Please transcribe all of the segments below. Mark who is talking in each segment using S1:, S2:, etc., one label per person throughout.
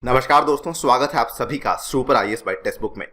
S1: नमस्कार दोस्तों, स्वागत है आप सभी का super IAS by textbook में।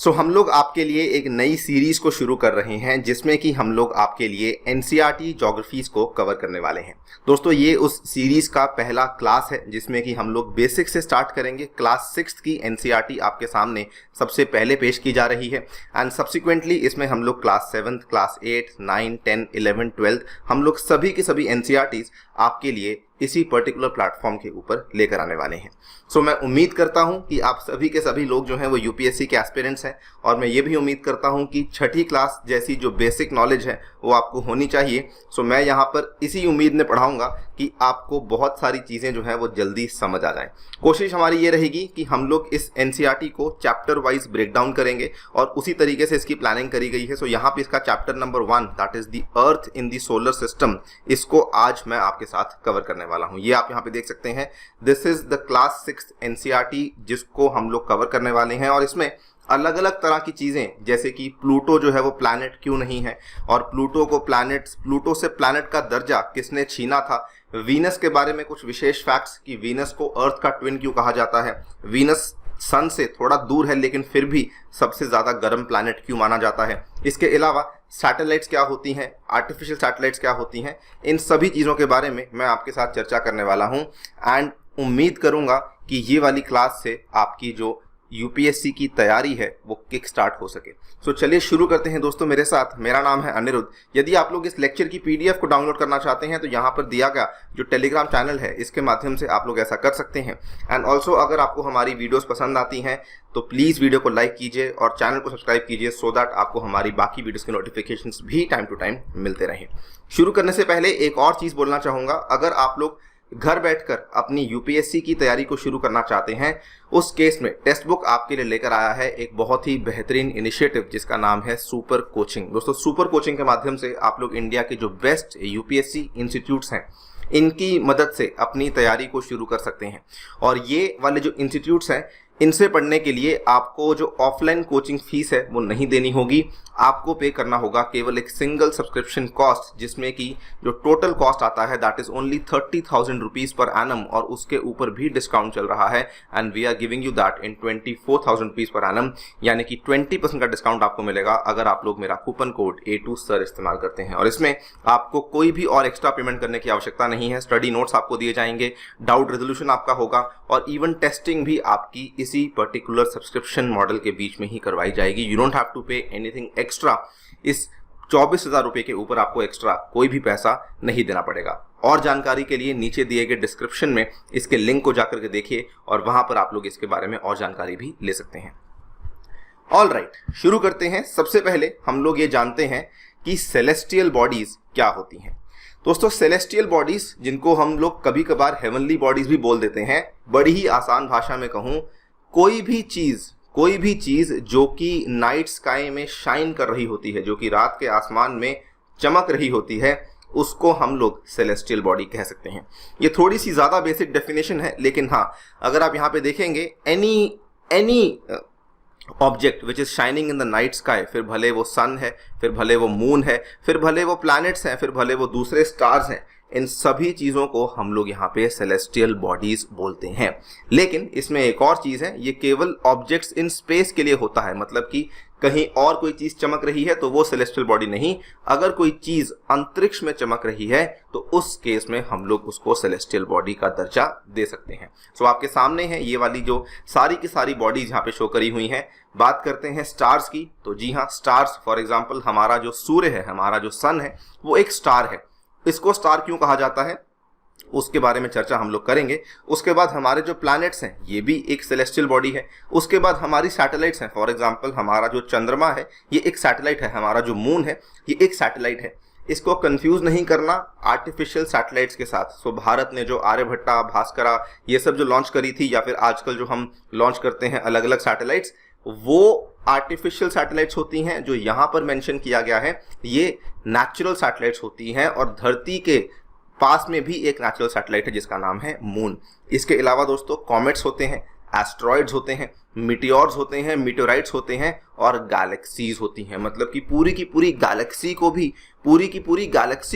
S1: हम लोग आपके लिए एक नई सीरीज को शुरू कर रहे हैं जिसमें कि हम लोग आपके लिए एनसीईआरटी ज्योग्राफीज को कवर करने वाले हैं। दोस्तों, ये उस सीरीज का पहला क्लास है जिसमें कि हम लोग बेसिक से स्टार्ट करेंगे। क्लास 6 की एनसीईआरटी आपके सामने सबसे पहले पेश की जा रही है एंड सब्सिक्वेंटली इसमें हम लोग क्लास 7, क्लास 8, 9, 10, 11, 12 हम लोग सभी की सभी एनसीईआरटीज आपके लिए इसी पर्टिकुलर प्लेटफॉर्म के ऊपर लेकर आने वाले हैं। मैं उम्मीद करता हूं कि आप सभी के सभी लोग जो हैं वो यूपीएससी के एस्पिरेंट्स हैं और मैं ये भी उम्मीद करता हूं कि छठी क्लास जैसी जो बेसिक नॉलेज है वो आपको होनी चाहिए। मैं यहाँ पर इसी उम्मीद में पढ़ाऊंगा कि आपको बहुत सारी चीज़ें जो हैं वो जल्दी समझ आ जाएं। कोशिश हमारी ये रहेगी कि हम लोग इस एनसीईआरटी को चैप्टर वाइज ब्रेक डाउन करेंगे और उसी तरीके से इसकी प्लानिंग करी गई है। यहाँ पे इसका chapter number 1 that is the earth in the solar system, इसको आज मैं आपके साथ कवर करने वाला हूँ। ये आप यहाँ पे देख सकते हैं, this is the class 6 NCERT जिसको हम लोग कवर करने वाले हैं और इसमें अलग अलग तरह की चीज़ें जैसे कि प्लूटो जो है वो प्लैनेट क्यों नहीं है और प्लूटो से प्लैनेट का दर्जा किसने छीना था, वीनस के बारे में कुछ विशेष फैक्ट्स कि वीनस को अर्थ का ट्विन क्यों कहा जाता है, वीनस सन से थोड़ा दूर है लेकिन फिर भी सबसे ज़्यादा गर्म प्लैनेट क्यों माना जाता है। इसके अलावा सैटेलाइट्स क्या होती हैं, आर्टिफिशियल सैटेलाइट्स क्या होती हैं, इन सभी चीज़ों के बारे में मैं आपके साथ चर्चा करने वाला हूं एंड उम्मीद करूंगा कि ये वाली क्लास से आपकी जो यूपीएससी की तैयारी है वो किक स्टार्ट हो सके। चलिए शुरू करते हैं दोस्तों मेरे साथ। मेरा नाम है अनिरुद्ध। यदि आप लोग इस लेक्चर की पीडीएफ को डाउनलोड करना चाहते हैं तो यहाँ पर दिया गया जो टेलीग्राम चैनल है इसके माध्यम से आप लोग ऐसा कर सकते हैं एंड ऑल्सो अगर आपको हमारी वीडियोस पसंद आती हैं तो प्लीज़ वीडियो को लाइक कीजिए और चैनल को सब्सक्राइब कीजिए सो दैट आपको हमारी बाकी वीडियोस के नोटिफिकेशंस भी टाइम टू टाइम मिलते रहें। शुरू करने से पहले एक और चीज़ बोलना चाहूँगा, अगर आप लोग घर बैठकर अपनी यूपीएससी की तैयारी को शुरू करना चाहते हैं उस केस में टेक्स्ट बुक आपके लिए लेकर आया है एक बहुत ही बेहतरीन इनिशिएटिव जिसका नाम है सुपर कोचिंग। दोस्तों, सुपर कोचिंग के माध्यम से आप लोग इंडिया के जो बेस्ट यूपीएससी इंस्टीट्यूट्स हैं इनकी मदद से अपनी तैयारी को शुरू कर सकते हैं और ये वाले जो इंस्टीट्यूट्स हैं इनसे पढ़ने के लिए आपको जो ऑफलाइन कोचिंग फीस है वो नहीं देनी होगी, आपको पे करना होगा केवल एक सिंगल सब्सक्रिप्शन कॉस्ट जिसमें कि जो टोटल कॉस्ट आता है that is only 30,000 rupees per annum और उसके ऊपर भी डिस्काउंट चल रहा है and we are giving you that in 24,000 rupees per annum, यानी कि 20% का डिस्काउंट आपको मिलेगा अगर आप लोग मेरा कूपन कोड A2SIR इस्तेमाल करते हैं। और इसमें आपको कोई भी और एक्स्ट्रा पेमेंट करने की आवश्यकता नहीं है। स्टडी नोट्स आपको दिए जाएंगे, डाउट रेजोल्यूशन आपका होगा और इवन टेस्टिंग भी आपकी इसी पर्टिकुलर सब्सक्रिप्शन मॉडल के बीच में ही करवाई जाएगी। You don't have to pay anything extra. इस 24,000 रुपये के ऊपर आपको एक्स्ट्रा कोई भी पैसा नहीं देना पड़ेगा। और जानकारी के लिए नीचे दिए गए डिस्क्रिप्शन में इसके लिंक को जाकर के देखिए और वहां पर आप लोग इसके बारे में और जानकारी भी ले सकते हैं। ऑल राइट, शुरू करते हैं। सबसे पहले हम लोग ये जानते हैं कि सेलेस्टियल बॉडीज क्या होती हैं। दोस्तों, सेलेस्टियल बॉडीज जिनको हम लोग कभी कभार हेवनली बॉडीज भी बोल देते हैं, बड़ी ही आसान भाषा में कहूं, कोई भी चीज जो कि नाइट स्काई में शाइन कर रही होती है, जो कि रात के आसमान में चमक रही होती है, उसको हम लोग सेलेस्टियल बॉडी कह सकते हैं। ये थोड़ी सी ज्यादा बेसिक डेफिनेशन है लेकिन हाँ, अगर आप यहाँ पे देखेंगे any object which is shining in the night sky, फिर भले वो सन है, फिर भले वो मून है, फिर भले वो प्लैनेट्स हैं, फिर भले वो दूसरे स्टार्स हैं, इन सभी चीज़ों को हम लोग यहाँ पे सेलेस्टियल बॉडीज बोलते हैं। लेकिन इसमें एक और चीज़ है, ये केवल ऑब्जेक्ट्स इन स्पेस के लिए होता है, मतलब कि कहीं और कोई चीज़ चमक रही है तो वो सेलेस्टियल बॉडी नहीं, अगर कोई चीज़ अंतरिक्ष में चमक रही है तो उस केस में हम लोग उसको सेलेस्टियल बॉडी का दर्जा दे सकते हैं। आपके सामने है ये वाली जो सारी की सारी बॉडीज यहाँ पे शो करी हुई हैं। बात करते हैं स्टार्स की, तो जी हाँ, स्टार्स फॉर एग्जाम्पल हमारा जो सूर्य है, हमारा जो सन है, वो एक स्टार है। इसको स्टार क्यों कहा जाता है उसके बारे में चर्चा हम लोग करेंगे। उसके बाद हमारे जो प्लैनेट्स हैं ये भी एक सेलेस्टियल बॉडी है। उसके बाद हमारी सैटेलाइट्स हैं, फॉर एग्जांपल हमारा जो चंद्रमा है ये एक सैटेलाइट है, हमारा जो मून है ये एक सैटेलाइट है। इसको कंफ्यूज नहीं करना आर्टिफिशियल सैटेलाइट्स के साथ। भारत ने जो आर्यभट्टा, भास्करा ये सब जो लॉन्च करी थी या फिर आजकल जो हम लॉन्च करते हैं अलग अलग सैटेलाइट्स, वो आर्टिफिशियल सैटेलाइट्स होती हैं। जो यहाँ पर मेंशन किया गया है ये नेचुरल सैटेलाइट्स होती हैं और धरती के पास में भी एक नेचुरल सैटेलाइट है जिसका नाम है मून। इसके अलावा दोस्तों कॉमेट्स होते हैं, एस्ट्रॉइड्स होते हैं, मिटियोर्स होते हैं, मीटेराइट्स होते हैं और गैलेक्सीज होती हैं। मतलब कि पूरी की पूरी गैलेक्सी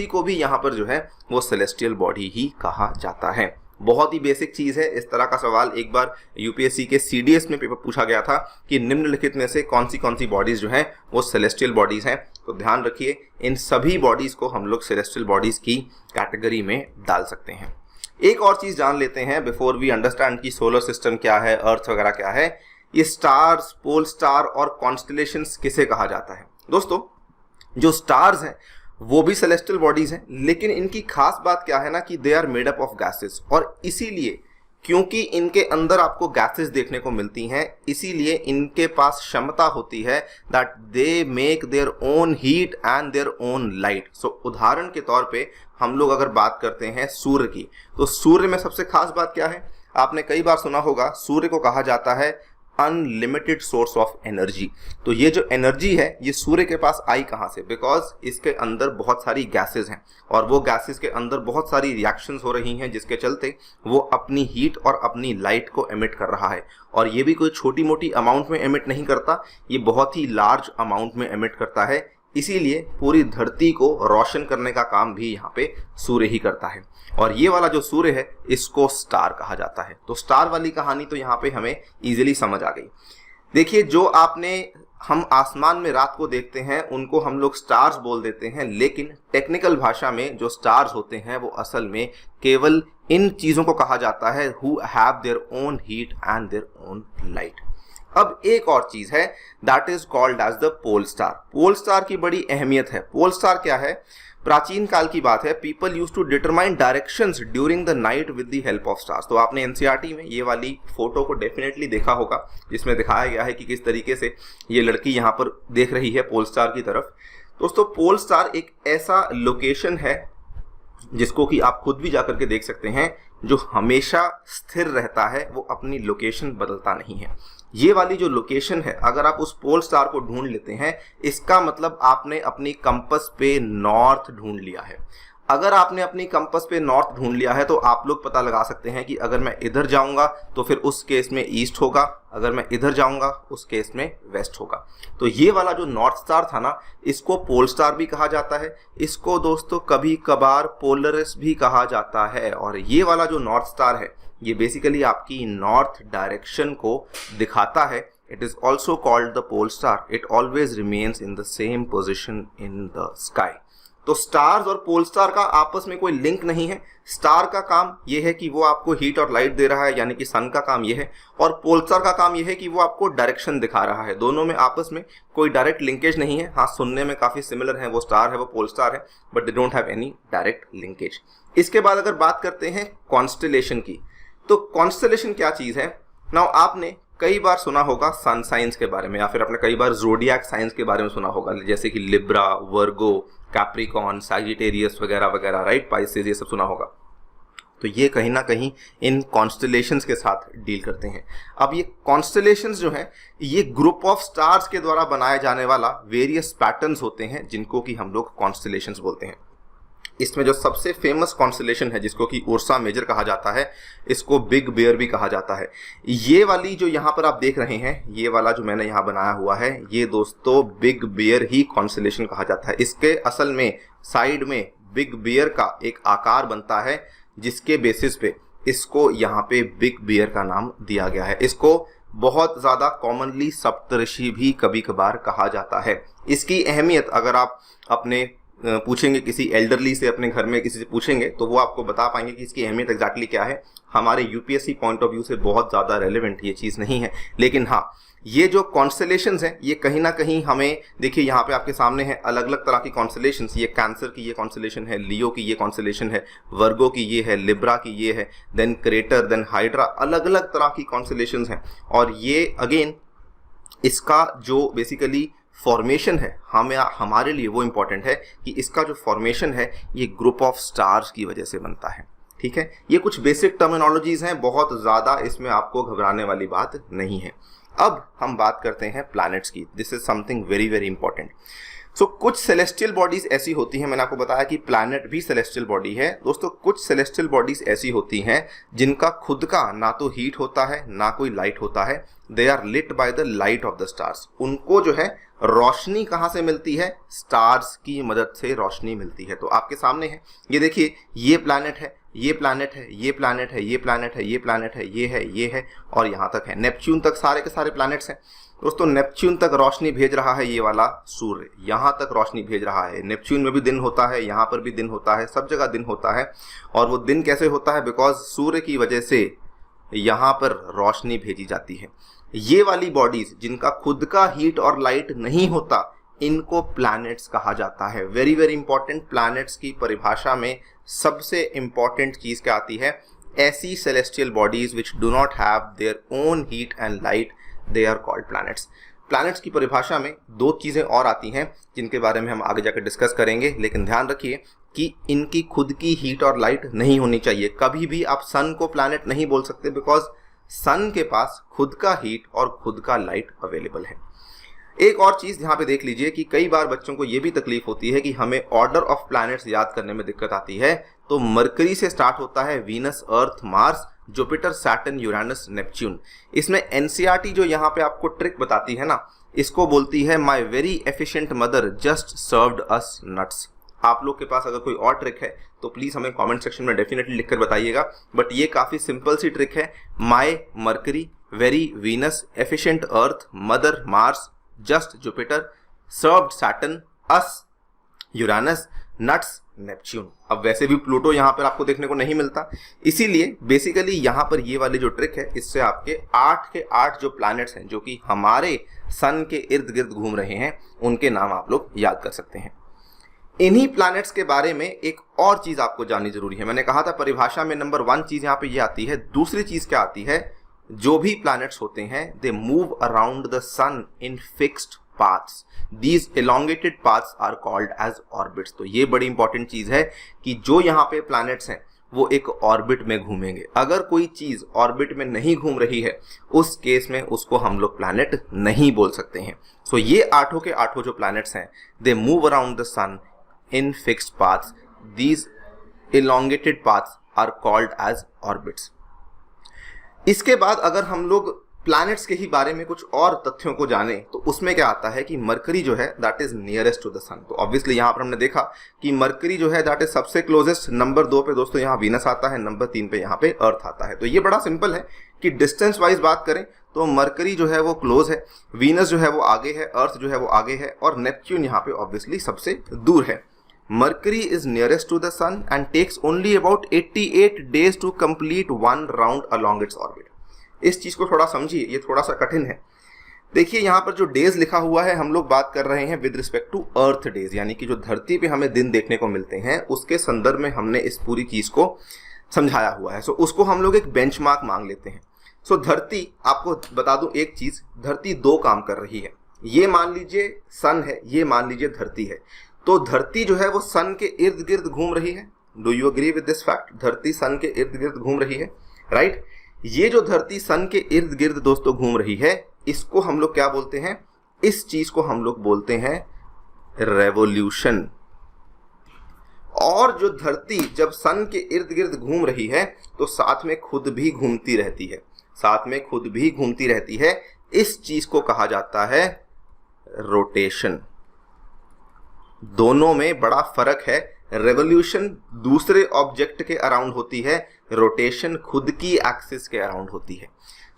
S1: को भी यहाँ पर जो है वो सेलेस्टियल बॉडी ही कहा जाता है। बहुत ही बेसिक चीज है। इस तरह का सवाल एक बार यूपीएससी के सीडीएस में पेपर पूछा गया था कि निम्नलिखित में से कौन सी बॉडीज जो हैं वो सेलेस्टियल बॉडीज हैं। तो ध्यान रखिए, इन सभी बॉडीज को हम लोग सेलेस्टियल बॉडीज की कैटेगरी में डाल सकते हैं। एक और चीज जान लेते हैं बिफोर वी अंडरस्टैंड कि सोलर सिस्टम क्या है, अर्थ वगैरह क्या है। ये स्टार्स, पोल स्टार और कॉन्स्टलेशंस किसे कहा जाता है? दोस्तों, जो स्टार्स हैं वो भी सेलेस्टियल बॉडीज हैं, लेकिन इनकी खास बात क्या है ना कि they are made up of gases, और इसीलिए क्योंकि इनके अंदर आपको गैसेस देखने को मिलती हैं, इसीलिए इनके पास क्षमता होती है that they make their own heat and their own light. So उदाहरण के तौर पे हम लोग अगर बात करते हैं सूर्य की, तो सूर्य में सबसे खास बात क्या है? आपने कई बार सुना होगा सूर्य को कहा जाता है अनलिमिटेड सोर्स ऑफ एनर्जी। तो ये जो एनर्जी है ये सूर्य के पास आई कहाँ से? बिकॉज इसके अंदर बहुत सारी गैसेस हैं, और वो गैसेस के अंदर बहुत सारी रिएक्शंस हो रही हैं, जिसके चलते वो अपनी हीट और अपनी लाइट को एमिट कर रहा है। और ये भी कोई छोटी मोटी अमाउंट में एमिट नहीं करता, ये बहुत ही लार्ज अमाउंट में एमिट करता है। इसीलिए पूरी धरती को रोशन करने का काम भी यहाँ पे सूर्य ही करता है। और ये वाला जो सूर्य है इसको स्टार कहा जाता है। तो स्टार वाली कहानी तो यहाँ पे हमें इजीली समझ आ गई। देखिए, जो हम आसमान में रात को देखते हैं उनको हम लोग स्टार्स बोल देते हैं, लेकिन टेक्निकल भाषा में जो स्टार्स होते हैं वो असल में केवल इन चीजों को कहा जाता है who have their own heat and their own light. अब एक और चीज है that is called as the pole star. Pole star की बड़ी अहमियत है। पोल स्टार क्या है? प्राचीन काल की बात है। People use to determine directions during the night with the help of stars. तो आपने एनसीईआरटी में ये वाली फोटो को डेफिनेटली देखा होगा, जिसमें दिखाया गया है कि किस तरीके से ये लड़की यहाँ पर देख रही है पोल स्टार की तरफ। दोस्तों, पोल स्टार एक ऐसा लोकेशन है जिसको कि आप खुद भी जाकर के देख सकते हैं, जो हमेशा स्थिर रहता है, वो अपनी लोकेशन बदलता नहीं है। ये वाली जो लोकेशन है, अगर आप उस पोल स्टार को ढूंढ लेते हैं, इसका मतलब आपने अपनी कंपास पे नॉर्थ ढूंढ लिया है। अगर आपने अपनी कंपास पे नॉर्थ ढूंढ लिया है तो आप लोग पता लगा सकते हैं कि अगर मैं इधर जाऊंगा तो फिर उस केस में ईस्ट होगा, अगर मैं इधर जाऊंगा उस केस में वेस्ट होगा। तो ये वाला जो नॉर्थ स्टार था ना, इसको पोल स्टार भी कहा जाता है। इसको दोस्तों कभी कभार पोलरिस भी कहा जाता है। और ये वाला जो नॉर्थ स्टार है ये बेसिकली आपकी नॉर्थ डायरेक्शन को दिखाता है। It is also called the pole star. It always remains in the same position in the sky. तो स्टार्स और पोल स्टार का आपस में कोई लिंक नहीं है। स्टार का काम यह है कि वो आपको हीट और लाइट दे रहा है, यानी कि सन का काम यह है, और पोल स्टार का काम यह है कि वो आपको डायरेक्शन दिखा रहा है। दोनों में आपस में कोई डायरेक्ट लिंकेज नहीं है। हाँ, सुनने में काफी सिमिलर है, वो स्टार है वो पोल स्टार है, but they don't have any direct linkage. इसके बाद अगर बात करते हैं कॉन्स्टेलेशन की, तो कॉन्स्टेलेशन क्या चीज है? नाउ आपने कई बार सुना होगा सन साइंस के बारे में, या फिर आपने कई बार ज़ोडिएक साइंस के बारे में सुना होगा, जैसे कि लिब्रा, वर्गो, कैप्रिकॉन, सैजिटेरियस वगैरह वगैरह, राइट, पाइसेस, ये सब सुना होगा। तो ये कहीं ना कहीं इन कॉन्स्टेलेशंस के साथ डील करते हैं। अब ये कॉन्स्टेलेशंस जो है ये ग्रुप ऑफ स्टार्स के द्वारा बनाए जाने वाला वेरियस पैटर्न्स होते हैं, जिनको कि हम लोग कॉन्स्टेलेशंस बोलते हैं। इसमें जो सबसे फेमस कॉन्स्टेलेशन है, जिसको कि उर्सा मेजर कहा जाता है, इसको बिग बेयर भी कहा जाता है। ये वाली जो यहाँ पर आप देख रहे हैं, ये वाला जो मैंने यहाँ बनाया हुआ है, ये दोस्तों बिग बेयर ही कॉन्स्टेलेशन कहा जाता है। इसके असल में साइड में बिग बेयर का एक आकार बनता है, जिसके बेसिस पे इसको यहाँ पे बिग बेयर का नाम दिया गया है। इसको बहुत ज़्यादा कॉमनली सप्तऋषि भी कभी कभार कहा जाता है। इसकी अहमियत अगर आप अपने पूछेंगे किसी एल्डरली से, अपने घर में किसी से पूछेंगे, तो वो आपको बता पाएंगे कि इसकी अहमियत एग्जैक्टली क्या है। हमारे यूपीएससी पॉइंट ऑफ व्यू से बहुत ज़्यादा रेलेवेंट ये चीज़ नहीं है, लेकिन हाँ, ये जो कॉन्स्टेलेशंस हैं ये कहीं ना कहीं हमें, देखिए यहाँ पे आपके सामने है अलग अलग तरह की कॉन्स्टेलेशंस। ये कैंसर की ये कॉन्स्टेलेशन है, लियो की ये कॉन्स्टेलेशन है, वर्गो की ये है, लिब्रा की ये है, देन क्रेटर, देन हाइड्रा, अलग अलग तरह की कॉन्स्टेलेशंस हैं। और ये अगेन इसका जो बेसिकली फॉर्मेशन है, हमारे लिए वो इम्पॉर्टेंट है कि इसका जो फॉर्मेशन है ये ग्रुप ऑफ स्टार्स की वजह से बनता है। ठीक है, ये कुछ बेसिक टर्मिनोलॉजीज हैं, बहुत ज़्यादा इसमें आपको घबराने वाली बात नहीं है। अब हम बात करते हैं प्लैनेट्स की। This is something very very important. So कुछ सेलेस्टियल बॉडीज ऐसी होती हैं, मैंने आपको बताया कि प्लैनेट भी सेलेस्टियल बॉडी है। दोस्तों, कुछ सेलेस्टियल बॉडीज ऐसी होती हैं जिनका खुद का ना तो हीट होता है ना कोई लाइट होता है। They are lit by the light of the stars. उनको जो है रोशनी कहाँ से मिलती है? स्टार्स की मदद से रोशनी मिलती है। तो आपके सामने है, ये देखिए, ये प्लैनेट है, ये प्लैनेट है, ये प्लैनेट है, ये प्लैनेट है, ये प्लैनेट है, ये है और यहाँ तक है, नेपच्यून तक सारे के सारे प्लैनेट्स हैं दोस्तों। नेपच्यून तक रोशनी भेज रहा है ये वाला सूर्य, यहाँ तक रोशनी भेज रहा है। नेपच्यून में भी दिन होता है, यहाँ पर भी दिन होता है, सब जगह दिन होता है। और वो दिन कैसे होता है? बिकॉज सूर्य की वजह से यहाँ पर रोशनी भेजी जाती है। ये वाली बॉडीज जिनका खुद का हीट और लाइट नहीं होता, इनको प्लैनेट्स कहा जाता है। वेरी वेरी इंपॉर्टेंट, प्लैनेट्स की परिभाषा में सबसे इंपॉर्टेंट चीज क्या आती है? ऐसी celestial bodies which do not have their own heat and light, they are called planets. Planets की परिभाषा में दो चीजें और आती हैं जिनके बारे में हम आगे जाकर डिस्कस करेंगे, लेकिन ध्यान रखिए कि इनकी खुद की हीट और लाइट नहीं होनी चाहिए। कभी भी आप सन को प्लैनेट नहीं बोल सकते, बिकॉज सन के पास खुद का हीट और खुद का लाइट अवेलेबल है। एक और चीज यहाँ पे देख लीजिए कि कई बार बच्चों को ये भी तकलीफ होती है कि हमें ऑर्डर ऑफ प्लैनेट्स याद करने में दिक्कत आती है। तो मरकरी से स्टार्ट होता है, Venus, Earth, Mars, Jupiter, Saturn, Uranus, Neptune. इसमें एनसीईआरटी जो यहाँ पे आपको ट्रिक बताती है ना, इसको बोलती है my very efficient mother just served us nuts. आप लोग के पास अगर कोई और ट्रिक है तो प्लीज हमें कमेंट सेक्शन में डेफिनेटली लिखकर बताइएगा, बट ये काफी सिंपल सी ट्रिक है। My Mercury, very Venus, efficient Earth, mother Mars, just Jupiter, served Saturn, us Uranus, nuts Neptune. अब वैसे भी प्लूटो यहाँ पर आपको देखने को नहीं मिलता, इसीलिए बेसिकली यहाँ पर ये वाली जो ट्रिक है, इससे आपके 8 के 8 जो प्लैनेट्स हैं जो कि हमारे सन के इर्द गिर्द घूम रहे हैं, उनके नाम आप लोग याद कर सकते हैं। इन्हीं प्लैनेट्स के बारे में एक और चीज आपको जाननी जरूरी है। मैंने कहा था परिभाषा में नंबर 1 चीज यहाँ पे ये आती है। दूसरी चीज क्या आती है? जो भी प्लैनेट्स होते हैं, they move around the sun in fixed paths. These elongated paths are called as orbits। तो ये बड़ी इंपॉर्टेंट चीज है कि जो यहाँ पे प्लैनेट्स हैं वो एक ऑर्बिट में घूमेंगे। अगर कोई चीज ऑर्बिट में नहीं घूम रही है, उस केस में उसको हम लोग प्लैनेट नहीं बोल सकते हैं। सो ये 8 के 8 जो प्लैनेट्स हैं, they move around the sun in fixed paths. These elongated paths are called as orbits। इसके बाद अगर हम लोग प्लैनेट्स के ही बारे में कुछ और तथ्यों को जाने तो उसमें क्या आता है कि मरकरी जो है that is nearest to the sun. तो ऑब्वियसली यहाँ पर हमने देखा कि मरकरी जो है दैट इज सबसे क्लोजेस्ट। नंबर 2 पे दोस्तों यहाँ वीनस आता है, नंबर 3 पे यहाँ पे अर्थ आता है। तो ये बड़ा सिंपल है कि डिस्टेंस वाइज बात करें तो मरकरी जो है वो क्लोज है, वीनस जो है वो आगे है, अर्थ जो है वो आगे है और नेपच्यून यहाँ पे ऑब्वियसली सबसे दूर है। Mercury is nearest to the sun and takes only about 88 days to complete one round along its orbit। इस चीज को थोड़ा समझिए, ये थोड़ा सा कठिन है। देखिए यहाँ पर जो डेज लिखा हुआ है, हम लोग बात कर रहे हैं with respect to earth days, यानी कि जो धरती पे हमें दिन देखने को मिलते हैं उसके संदर्भ में हमने इस पूरी चीज को समझाया हुआ है। सो उसको हम लोग एक बेंचमार्क मांग लेते हैं। सो धरती, आपको बता दूं एक चीज, धरती 2 काम कर रही है। ये मान लीजिए सन है, ये मान लीजिए धरती है। तो धरती जो है वो सन के इर्द गिर्द घूम रही है। Do you agree with this fact? धरती सन के इर्द गिर्द घूम रही है, राइट? ये जो धरती सन के इर्द गिर्द दोस्तों घूम रही है, इसको हम लोग क्या बोलते हैं? इस चीज को हम लोग बोलते हैं रेवोल्यूशन। और जो धरती जब सन के इर्द गिर्द घूम रही है तो साथ में खुद भी घूमती रहती है, साथ में खुद भी घूमती रहती है। इस चीज को कहा जाता है रोटेशन। दोनों में बड़ा फर्क है। रेवोल्यूशन दूसरे ऑब्जेक्ट के अराउंड होती है, रोटेशन खुद की एक्सिस के अराउंड होती है।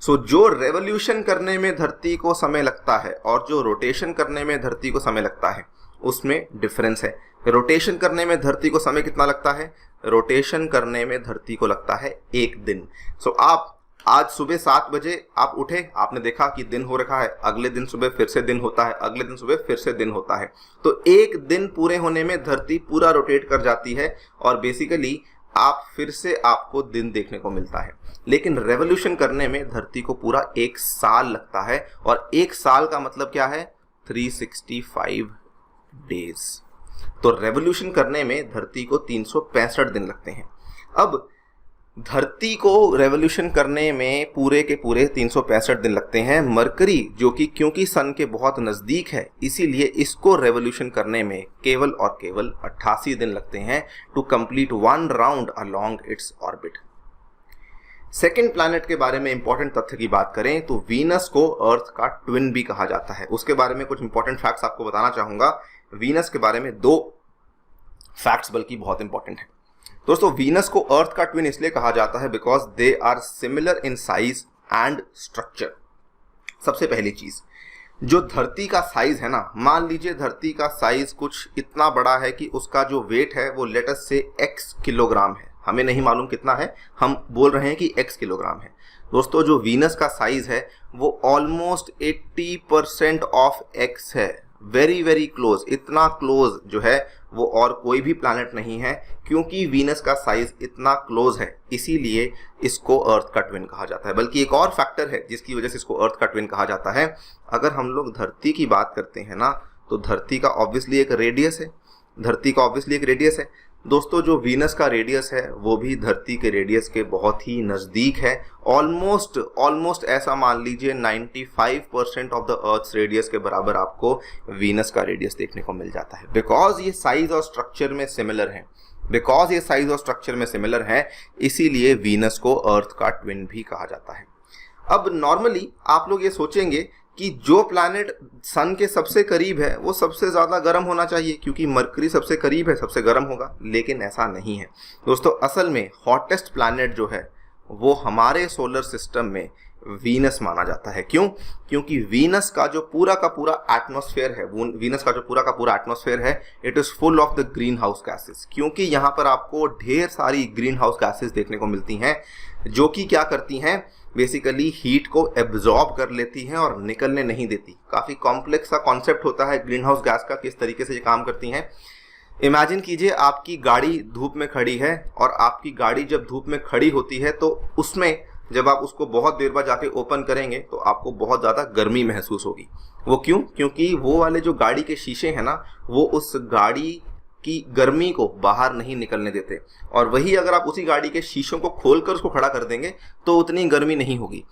S1: सो जो रेवोल्यूशन करने में धरती को समय लगता है और जो रोटेशन करने में धरती को समय लगता है, उसमें डिफरेंस है। रोटेशन करने में धरती को समय कितना लगता है? रोटेशन करने में धरती को लगता है 1 दिन। सो आप आज सुबह 7 बजे आप उठे, आपने देखा कि दिन हो रखा है, अगले दिन सुबह फिर से दिन होता है, अगले दिन सुबह फिर से दिन होता है। तो 1 दिन पूरे होने में धरती पूरा रोटेट कर जाती है और बेसिकली आप फिर से आपको दिन देखने को मिलता है। लेकिन रेवोल्यूशन करने में धरती को पूरा 1 साल लगता है और 1 साल का मतलब क्या है? 365 डेज। तो रेवोल्यूशन करने में धरती को 365 दिन लगते हैं। अब धरती को रेवोल्यूशन करने में पूरे के पूरे 365 दिन लगते हैं। मरकरी जो कि क्योंकि सन के बहुत नज़दीक है, इसीलिए इसको रेवोल्यूशन करने में केवल और केवल 88 दिन लगते हैं to complete 1 round along its orbit. Second planet के बारे में इंपॉर्टेंट तथ्य की बात करें तो वीनस को अर्थ का ट्विन भी कहा जाता है। उसके बारे में कुछ इंपॉर्टेंट फैक्ट्स आपको बताना चाहूंगा। वीनस के बारे में 2 फैक्ट्स बल्कि बहुत इंपॉर्टेंट है। दोस्तों वीनस को अर्थ का ट्विन इसलिए कहा जाता है because they are similar in size and structure. सबसे पहली चीज, जो धरती का साइज है ना, मान लीजिए धरती का साइज कुछ इतना बड़ा है कि उसका जो वेट है वो लेट अस से x किलोग्राम है, हमें नहीं मालूम कितना है, हम बोल रहे हैं कि x किलोग्राम है। दोस्तों जो वीनस का साइज है वो ऑलमोस्ट 80% ऑफ x है, वेरी वेरी क्लोज, इतना क्लोज जो है वो और कोई भी प्लैनेट नहीं है। क्योंकि वीनस का साइज इतना क्लोज है इसीलिए इसको अर्थ का ट्विन कहा जाता है। बल्कि एक और फैक्टर है जिसकी वजह से इसको अर्थ का ट्विन कहा जाता है। अगर हम लोग धरती की बात करते हैं ना, तो धरती का ऑब्वियसली एक रेडियस है, धरती का ऑब्वियसली एक रेडियस है। दोस्तों जो वीनस का रेडियस है वो भी धरती के रेडियस के बहुत ही नज़दीक है, ऑलमोस्ट ऐसा मान लीजिए 95% ऑफ द अर्थ्स रेडियस के बराबर आपको वीनस का रेडियस देखने को मिल जाता है। बिकॉज ये साइज और स्ट्रक्चर में सिमिलर है, इसीलिए वीनस को अर्थ का ट्विन भी कहा जाता है। अब नॉर्मली आप लोग ये सोचेंगे कि जो प्लैनेट सन के सबसे करीब है वो सबसे ज़्यादा गर्म होना चाहिए, क्योंकि मरकरी सबसे करीब है, सबसे गर्म होगा। लेकिन ऐसा नहीं है दोस्तों। असल में हॉटेस्ट प्लैनेट जो है वो हमारे सोलर सिस्टम में वीनस माना जाता है। क्यों? क्योंकि वीनस का जो पूरा का पूरा एटमॉस्फेयर है, it is full of the green house gases. क्योंकि यहाँ पर आपको ढेर सारी ग्रीन हाउस गैसेस देखने को मिलती हैं जो कि क्या करती हैं, बेसिकली हीट को एब्जॉर्ब कर लेती हैं और निकलने नहीं देती। काफ़ी कॉम्प्लेक्स सा कॉन्सेप्ट होता है ग्रीन हाउस गैस का, किस तरीके से ये काम करती हैं। इमेजिन कीजिए आपकी गाड़ी धूप में खड़ी है, और आपकी गाड़ी जब धूप में खड़ी होती है तो उसमें जब आप उसको बहुत देर बाद जाके ओपन करेंगे तो आपको बहुत ज़्यादा गर्मी महसूस होगी। वो क्यों? क्योंकि वो वाले जो गाड़ी के शीशे हैं ना, वो उस गाड़ी की गर्मी को बाहर नहीं निकलने देते। और वही अगर आप उसी गाड़ी के शीशों को खोलकर उसको खड़ा कर देंगे तो उतनी गर्मी नहीं होगी।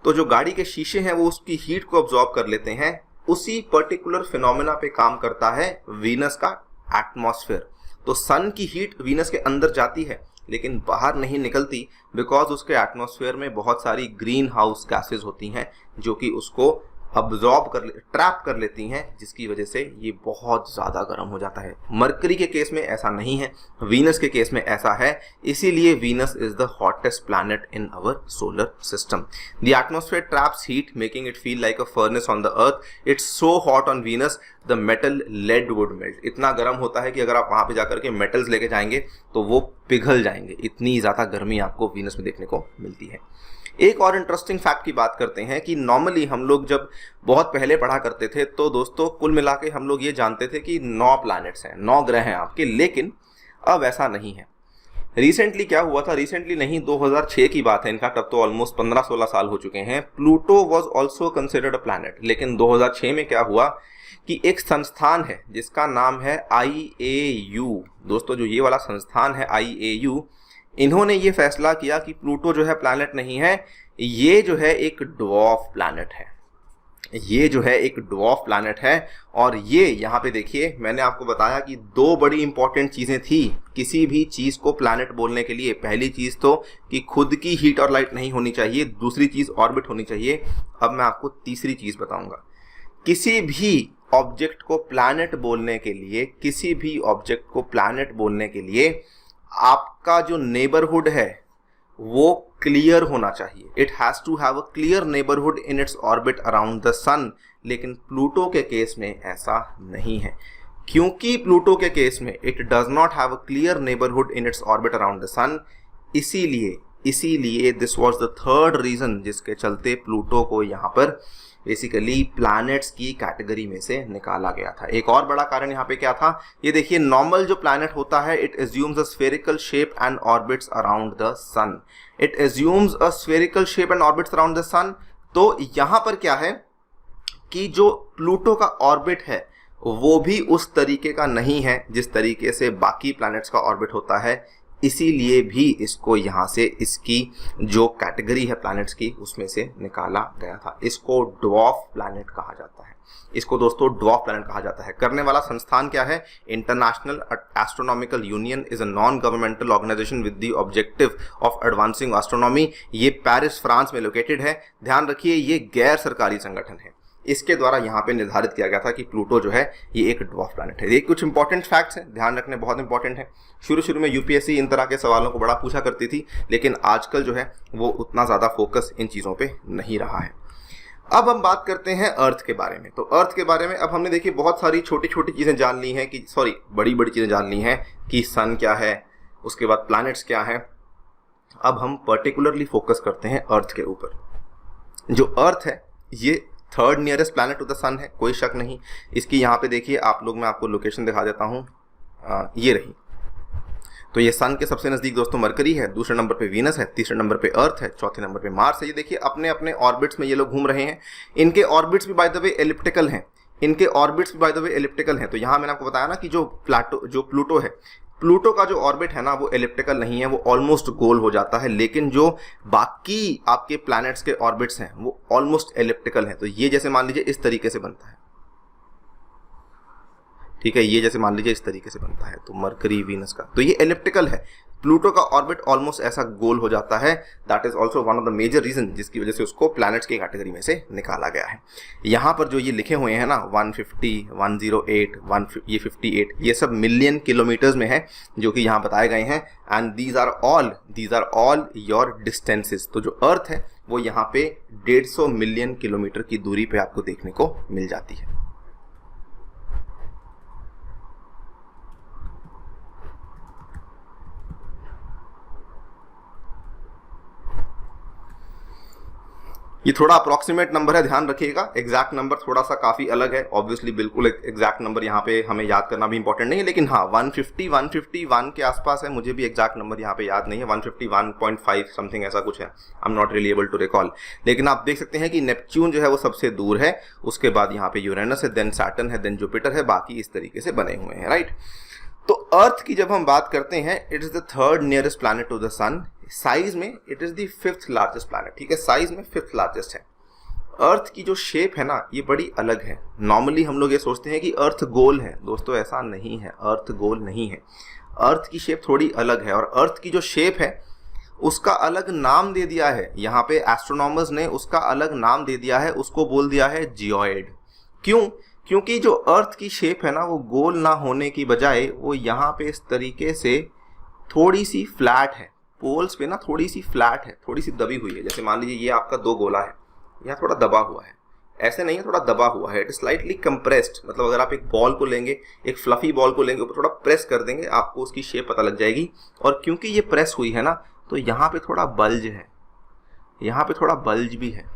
S1: तो जो गाड़ी के शीशे हैं वो उसकी हीट को अब्जॉर्ब कर लेते हैं। उसी पर्टिकुलर फिनोमेना पे काम करता है वीनस का एटमॉस्फेयर। तो सन की हीट वीनस के अंदर जाती है लेकिन बाहर नहीं निकलती, बिकॉज उसके एटमॉस्फेयर में बहुत सारी ग्रीन हाउस गैसेज होती हैं जो कि उसको ट्रैप कर लेती हैं, जिसकी वजह से ये बहुत ज़्यादा गर्म हो जाता है। मरकरी के केस में ऐसा नहीं है, वीनस के केस में ऐसा है। इसीलिए Venus is the hottest planet in our solar system. The atmosphere traps heat making it feel like a furnace on the earth. It's so hot on Venus the metal lead would melt. इतना गर्म होता है कि अगर आप वहाँ पे जाकर के मेटल्स लेके जाएंगे तो वो पिघल जाएंगे। इतनी ज़्यादा गर्मी आपको वीनस में देखने को मिलती है। एक और इंटरेस्टिंग फैक्ट की बात करते हैं कि नॉर्मली हम लोग जब बहुत पहले पढ़ा करते थे तो दोस्तों कुल मिला के हम लोग ये जानते थे कि 9 प्लैनेट्स हैं, 9 ग्रह हैं आपके। लेकिन अब ऐसा नहीं है। रिसेंटली क्या हुआ था, रिसेंटली नहीं 2006 की बात है, इनका तब तो ऑलमोस्ट 15-16 साल हो चुके हैं। Pluto was also considered a planet. लेकिन 2006 में क्या हुआ कि एक संस्थान है जिसका नाम है IAU। दोस्तों जो ये वाला संस्थान है IAU, इन्होंने ये फैसला किया कि प्लूटो जो है प्लैनेट नहीं है, ये जो है एक ड्वार्फ प्लैनेट है। और ये यहाँ पे देखिए, मैंने आपको बताया कि 2 बड़ी इंपॉर्टेंट चीज़ें थी किसी भी चीज़ को प्लैनेट बोलने के लिए। पहली चीज़ तो कि खुद की हीट और लाइट नहीं होनी चाहिए, दूसरी चीज़ ऑर्बिट होनी चाहिए। अब मैं आपको तीसरी चीज़ बताऊंगा। किसी भी ऑब्जेक्ट को प्लैनेट बोलने के लिए आपका जो नेबरहुड है वो क्लियर होना चाहिए। It has to have a clear neighbourhood in its orbit around the sun. लेकिन प्लूटो के केस में ऐसा नहीं है। क्योंकि प्लूटो के केस में it does not have a clear neighbourhood in its orbit around the sun, इसीलिए this was the third reason जिसके चलते प्लूटो को यहाँ पर बेसिकली प्लैनेट्स की कैटेगरी में से निकाला गया था। एक और बड़ा कारण यहाँ पे क्या था, ये देखिए, नॉर्मल जो प्लैनेट होता है it assumes a spherical shape and orbits around the sun. तो यहाँ पर क्या है कि जो प्लूटो का ऑर्बिट है वो भी उस तरीके का नहीं है जिस तरीके से बाकी प्लैनेट्स का ऑर्बिट होता है। इसीलिए भी इसको यहाँ से इसकी जो कैटेगरी है प्लैनेट्स की उसमें से निकाला गया था। इसको ड्वार्फ प्लैनेट कहा जाता है। करने वाला संस्थान क्या है? International astronomical union is a non governmental organisation with the objective of advancing astronomy. ये पेरिस फ्रांस में लोकेटेड है। ध्यान रखिए, ये गैर सरकारी संगठन है। इसके द्वारा यहाँ पे निर्धारित किया गया था कि प्लूटो जो है ये एक ड्वार्फ प्लैनेट है। ये कुछ इंपॉर्टेंट फैक्ट्स हैं, ध्यान रखने बहुत इंपॉर्टेंट है। शुरू में यूपीएससी इन तरह के सवालों को बड़ा पूछा करती थी, लेकिन आजकल जो है वो उतना ज़्यादा फोकस इन चीज़ों पर नहीं रहा है। अब हम बात करते हैं अर्थ के बारे में। तो अर्थ के बारे में अब हमने देखिए बहुत सारी छोटी छोटी चीज़ें जान ली हैं कि बड़ी बड़ी चीज़ें जान ली हैं कि सन क्या है, उसके बाद प्लैनेट्स क्या है। अब हम पर्टिकुलरली फोकस करते हैं अर्थ के ऊपर। जो अर्थ है ये third nearest planet to the sun है, कोई शक नहीं। इसकी यहाँ पे देखिए आप लोग, मैं आपको लोकेशन दिखा देता हूँ, ये रही। तो ये सन के सबसे नज़दीक दोस्तों मरकरी है, दूसरे नंबर पे वीनस है, तीसरे नंबर पे अर्थ है, चौथे नंबर पे मार्स है। ये देखिए अपने अपने ऑर्बिट्स में ये लोग घूम रहे हैं। इनके ऑर्बिट्स भी बाय द वे एलिप्टिकल हैं, तो यहाँ मैंने आपको बताया ना कि जो प्लूटो है, प्लूटो का जो ऑर्बिट है ना वो एलिप्टिकल नहीं है, वो ऑलमोस्ट गोल हो जाता है। लेकिन जो बाकी आपके प्लैनेट्स के ऑर्बिट्स हैं वो ऑलमोस्ट एलिप्टिकल हैं। तो ये जैसे मान लीजिए इस तरीके से बनता है, ठीक है, ये जैसे मान लीजिए इस तरीके से बनता है। तो मरकरी वीनस का तो ये एलिप्टिकल है, प्लूटो का ऑर्बिट ऑलमोस्ट ऐसा गोल हो जाता है। That is also one of the major reason जिसकी वजह से उसको प्लैनेट्स की कैटेगरी में से निकाला गया है। यहाँ पर जो ये लिखे हुए हैं ना 150, 108, ये 58, ये सब मिलियन किलोमीटर्स में है जो कि यहाँ बताए गए हैं। And these are all your distances. तो जो अर्थ है वो यहाँ पे 150 मिलियन किलोमीटर की दूरी पे आपको देखने को मिल जाती है। ये थोड़ा अप्रॉक्सीमेट नंबर है, ध्यान रखिएगा। एग्जैक्ट नंबर थोड़ा सा काफ़ी अलग है, ऑब्वियसली बिल्कुल एग्जैक्ट नंबर यहाँ पे हमें याद करना भी इंपॉर्टेंट नहीं है। लेकिन हाँ 151 के आसपास है, मुझे भी एग्जैक्ट नंबर यहाँ पे याद नहीं है, 151.5 समथिंग ऐसा कुछ है। I am not really able to recall. लेकिन आप देख सकते हैं कि नेपच्यून जो है वो सबसे दूर है, उसके बाद यहाँ पे यूरेनस है, देन सैटर्न है, देन जुपिटर है, बाकी इस तरीके से बने हुए हैं, राइट। तो अर्थ की जब हम बात करते हैं, it is the third nearest planet to the sun. Size में it is the 5th largest planet, ठीक है, साइज में 5th लार्जेस्ट है। अर्थ की जो शेप है ना ये बड़ी अलग है। नॉर्मली हम लोग ये सोचते हैं कि अर्थ गोल है, दोस्तों ऐसा नहीं है, अर्थ गोल नहीं है। अर्थ की शेप थोड़ी अलग है, और अर्थ की जो शेप है उसका अलग नाम दे दिया है यहाँ पे एस्ट्रोनॉमर्स ने, उसका अलग नाम दे दिया है, उसको बोल दिया है जियोइड। क्यों? क्योंकि जो अर्थ की शेप है ना वो गोल ना होने की बजाय वो यहाँ पे इस तरीके से थोड़ी सी फ्लैट है, पोल्स पे ना थोड़ी सी फ्लैट है, थोड़ी सी दबी हुई है। जैसे मान लीजिए ये आपका 2 गोला है, यहाँ थोड़ा दबा हुआ है, ऐसे नहीं है, थोड़ा दबा हुआ है, इट स्लाइटली कंप्रेस्ड। मतलब अगर आप एक बॉल को लेंगे, एक फ्लफी बॉल को लेंगे, ऊपर थोड़ा प्रेस कर देंगे, आपको उसकी शेप पता लग जाएगी। और क्योंकि ये प्रेस हुई है ना तो यहाँ पे थोड़ा बल्ज है, यहाँ पे थोड़ा बल्ज भी है।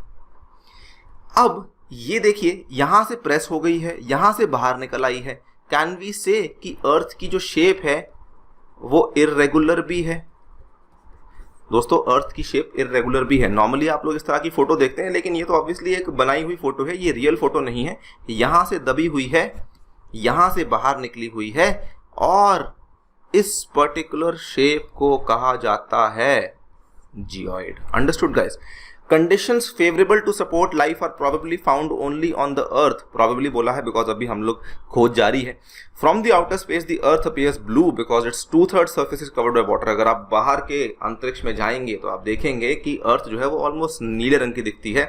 S1: अब ये देखिए यहाँ से प्रेस हो गई है, यहाँ से बाहर निकल आई है। कैन वी से कि अर्थ की जो शेप है वो इर्रेगुलर भी है? दोस्तों अर्थ की शेप इर्रेगुलर भी है। नॉर्मली आप लोग इस तरह की फोटो देखते हैं, लेकिन ये तो ऑब्वियसली एक बनाई हुई फोटो है, ये रियल फोटो नहीं है। यहाँ से दबी हुई है, यहाँ से बाहर निकली हुई है, और इस पर्टिकुलर शेप को कहा जाता है geoid. Understood guys? Conditions favourable to support life are probably found only on the earth. Probably बोला है बिकॉज अभी हम लोग खोज जारी है। From the outer space the earth appears blue because its 2/3 surface is covered by water. अगर आप बाहर के अंतरिक्ष में जाएंगे तो आप देखेंगे कि अर्थ जो है वो ऑलमोस्ट नीले रंग की दिखती है,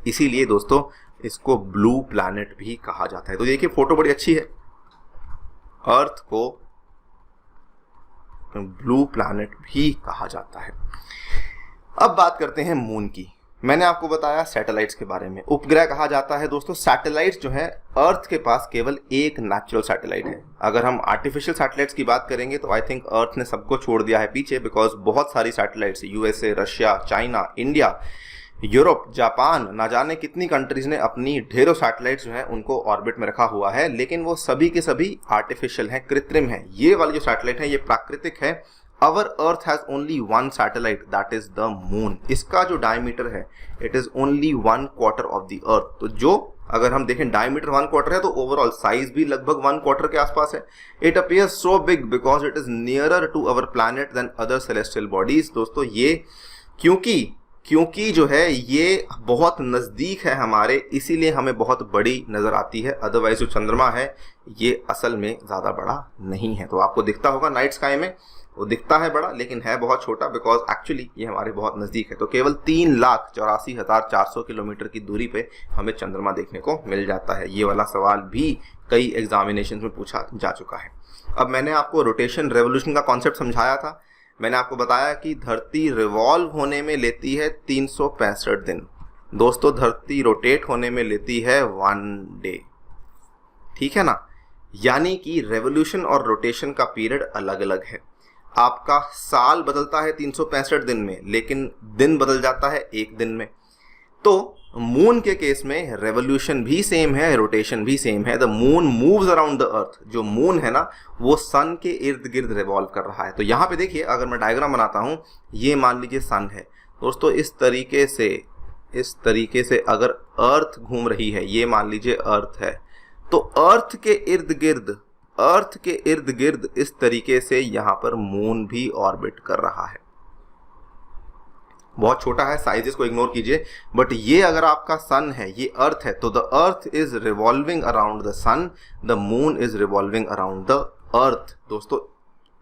S1: इसीलिए दोस्तों इसको ब्लू प्लैनेट भी कहा जाता है। तो देखिए फोटो बड़ी अच्छी है, अर्थ को ब्लू प्लैनेट भी कहा जाता है। अब बात करते हैं मून की। मैंने आपको बताया सैटेलाइट्स के बारे में, उपग्रह कहा जाता है। दोस्तों सैटेलाइट्स जो है, अर्थ के पास केवल एक नेचुरल सैटेलाइट है। अगर हम आर्टिफिशियल सैटेलाइट्स की बात करेंगे तो आई थिंक अर्थ ने सबको छोड़ दिया है पीछे, बिकॉज बहुत सारी satellites, USA, Russia, China, India, Europe, Japan, ना जाने कितनी कंट्रीज ने अपनी ढेरों सैटेलाइट्स जो है उनको ऑर्बिट में रखा हुआ है, लेकिन वो सभी के सभी आर्टिफिशियल हैं, कृत्रिम है। ये वाली जो सैटेलाइट है ये प्राकृतिक है। Our Earth has only one satellite, that is the moon. इसका जो डायमीटर है it is only 1/4 of the Earth। तो जो अगर हम देखें डायमीटर 1/4 है तो ओवरऑल साइज भी लगभग 1/4 के आसपास है। It appears so big because it is nearer to our planet than other celestial bodies। दोस्तों ये क्योंकि जो है ये बहुत नज़दीक है हमारे, इसीलिए हमें बहुत बड़ी नज़र आती है। अदरवाइज जो चंद्रमा है ये असल में ज़्यादा बड़ा नहीं है। तो आपको दिखता होगा नाइट स्काई में, वो दिखता है बड़ा लेकिन है बहुत छोटा, बिकॉज एक्चुअली ये हमारे बहुत नज़दीक है। तो केवल 3,84,400 किलोमीटर की दूरी पे हमें चंद्रमा देखने को मिल जाता है। ये वाला सवाल भी कई एग्जामिनेशन में पूछा जा चुका है। अब मैंने आपको रोटेशन रेवोल्यूशन का कॉन्सेप्ट समझाया था। मैंने आपको बताया कि धरती रिवॉल्व होने में लेती है 365 दिन। दोस्तों, धरती रोटेट होने में लेती है 1 डे, ठीक है ना। यानी कि रेवोल्यूशन और रोटेशन का पीरियड अलग अलग है। आपका साल बदलता है 365 दिन में, लेकिन दिन बदल जाता है 1 दिन में। तो मून के केस में रेवोल्यूशन भी सेम है, रोटेशन भी सेम है। The moon moves around the अर्थ। जो मून है ना, वो सन के इर्द गिर्द रिवॉल्व कर रहा है। तो यहाँ पे देखिए, अगर मैं डायग्राम बनाता हूँ, ये मान लीजिए सन है दोस्तों। इस तरीके से अगर अर्थ घूम रही है, ये मान लीजिए अर्थ है, तो अर्थ के इर्द गिर्द इस तरीके से यहाँ पर मून भी ऑर्बिट कर रहा है। बहुत छोटा है, साइजेस को इग्नोर कीजिए। बट ये अगर आपका सन है, ये अर्थ है, तो the earth is revolving around the sun, the moon is revolving around the earth. दोस्तों,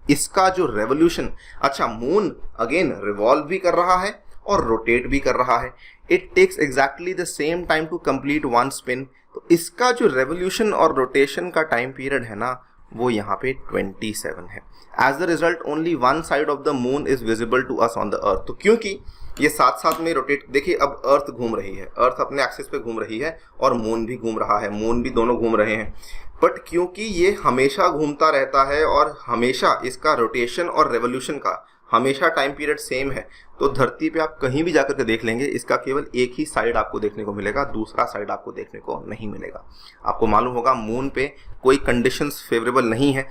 S1: इसका जो रेवोल्यूशन, अच्छा मून अगेन रिवॉल्व भी कर रहा है और रोटेट भी कर रहा है। It takes exactly the same time to complete one spin. तो इसका जो रेवोल्यूशन और रोटेशन का टाइम पीरियड है ना, वो यहाँ पे 27 है। As the result only one side of the moon is visible to us on the earth. तो क्योंकि ये साथ साथ में रोटेट, देखिए अब अर्थ घूम रही है, अर्थ अपने एक्सिस पे घूम रही है और मून भी घूम रहा है, मून भी, दोनों घूम रहे हैं। बट क्योंकि ये हमेशा घूमता रहता है और हमेशा इसका रोटेशन और रेवोल्यूशन का हमेशा टाइम पीरियड सेम है, तो धरती पे आप कहीं भी जाकर के देख लेंगे, इसका केवल एक ही साइड आपको देखने को मिलेगा, दूसरा साइड आपको देखने को नहीं मिलेगा। आपको मालूम होगा मून पे कोई कंडीशंस फेवरेबल नहीं है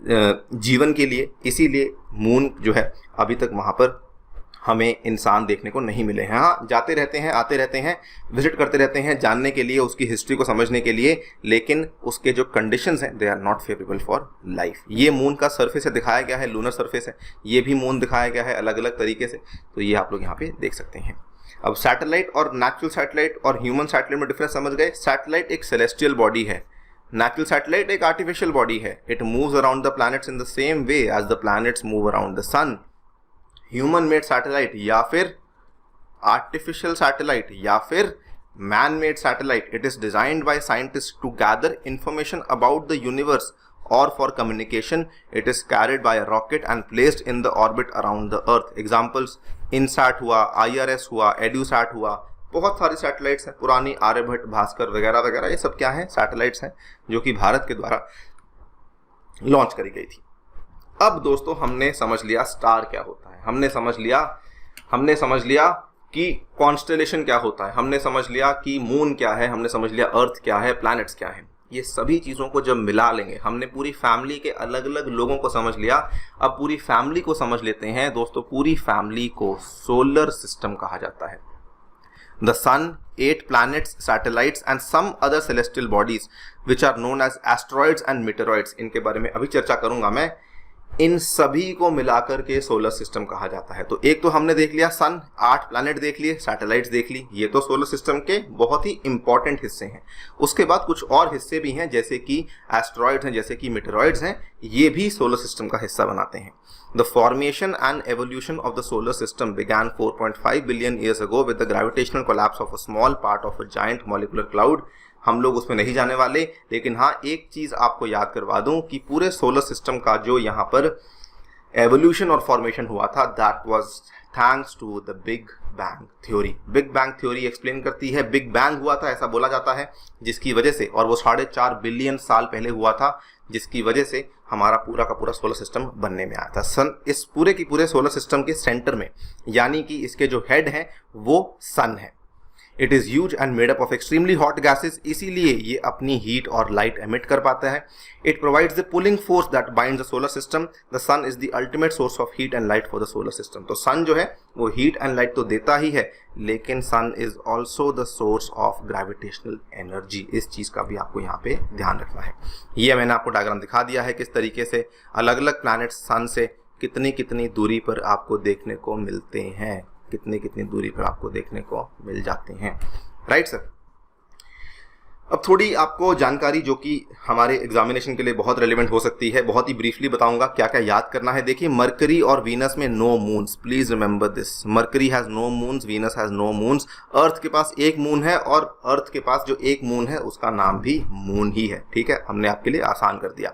S1: जीवन के लिए, इसीलिए मून जो है अभी तक वहाँ पर हमें इंसान देखने को नहीं मिले हैं। हाँ, जाते रहते हैं, आते रहते हैं, विजिट करते रहते हैं जानने के लिए, उसकी हिस्ट्री को समझने के लिए, लेकिन उसके जो कंडीशंस हैं they are not favourable for life. ये मून का सरफेस है, दिखाया गया है, लूनर सरफेस है। ये भी मून दिखाया गया है अलग अलग तरीके से, तो ये आप लोग यहाँ पे देख सकते हैं। अब सैटेलाइट और नेचुरल सैटेलाइट और ह्यूमन सैटेलाइट में डिफरेंस समझ गए। सैटेलाइट एक सेलेस्टियल बॉडी है, नेचुरल सैटेलाइट एक आर्टिफिशियल बॉडी है। It moves around the planets in the same way as the planets move around the sun. Human made satellite या फिर आर्टिफिशियल सैटेलाइट या फिर man made satellite, it is designed by scientist to gather information about the universe और for communication it is carried bye a rocket and placed in the orbit around the earth. Examples INSAT हुआ, IRS हुआ, एड्यूसैट हुआ, बहुत सारी satellites हैं पुरानी, आर्यभट्ट, भास्कर वगैरह वगैरह। ये सब क्या है? सैटेलाइट्स हैं जो कि भारत के द्वारा लॉन्च करी गई थी। अब दोस्तों हमने समझ लिया स्टार क्या होता है, हमने समझ लिया कि कॉन्स्टेलेशन क्या होता है, हमने समझ लिया कि मून क्या है, हमने समझ लिया अर्थ क्या है, प्लैनेट्स क्या है। ये सभी चीज़ों को जब मिला लेंगे, हमने पूरी फैमिली के अलग अलग लोगों को समझ लिया। अब पूरी फैमिली को समझ लेते हैं दोस्तों। पूरी फैमिली को सोलर सिस्टम कहा जाता है। The sun, 8 planets, satellites and some other celestial bodies which are known as asteroids and meteoroids, इनके बारे में अभी चर्चा करूंगा मैं। इन सभी को मिलाकर के सोलर सिस्टम कहा जाता है। तो एक तो हमने देख लिया सन, 8 प्लैनेट देख लिए, सैटेलाइट्स देख ली, ये तो सोलर सिस्टम के बहुत ही इंपॉर्टेंट हिस्से हैं। उसके बाद कुछ और हिस्से भी हैं, जैसे कि एस्ट्रॉइड्स हैं, जैसे कि मीटेरॉइड्स हैं, ये भी सोलर सिस्टम का हिस्सा बनाते हैं। The formation and evolution of the solar system began 4.5 billion years ago with the gravitational collapse of a small part of a giant molecular cloud। हम लोग उसमें नहीं जाने वाले, लेकिन हाँ एक चीज़ आपको याद करवा दूं कि पूरे सोलर सिस्टम का जो यहाँ पर एवोल्यूशन और फॉर्मेशन हुआ था, that was thanks to the big bang theory. Big bang theory explain करती है, बिग बैंग हुआ था ऐसा बोला जाता है, जिसकी वजह से, और वो 4.5 बिलियन साल पहले हुआ था, जिसकी वजह से हमारा पूरा का पूरा सोलर सिस्टम बनने में आया था। सन इस पूरे की पूरे सोलर सिस्टम के सेंटर में, यानी कि इसके जो हेड है वो सन है। It is huge and made up of extremely hot gases, इसीलिए ये अपनी हीट और लाइट एमिट कर पाता है। It provides the pulling force that binds the solar system. The sun is the ultimate source of heat and light for the solar system. तो sun जो है वो हीट एंड लाइट तो देता ही है, लेकिन sun is also the source of gravitational energy. इस चीज़ का भी आपको यहाँ पे ध्यान रखना है। ये मैंने आपको डायग्राम दिखा दिया है किस तरीके से अलग अलग प्लैनेट सन से कितनी कितनी दूरी पर आपको देखने को मिलते हैं, कितनी कितनी दूरी पर आपको देखने को मिल जाते हैं। Right sir. अब थोड़ी आपको जानकारी जो कि हमारे एग्जामिनेशन के लिए बहुत रेलिवेंट हो सकती है, बहुत ही ब्रीफली बताऊंगा क्या क्या याद करना है। देखिए, मरकरी और वीनस में no moons, please remember this. Mercury has no moons, Venus has no moons. Earth के पास एक मून है और अर्थ के पास जो एक मून है उसका नाम भी मून ही है। ठीक है, हमने आपके लिए आसान कर दिया।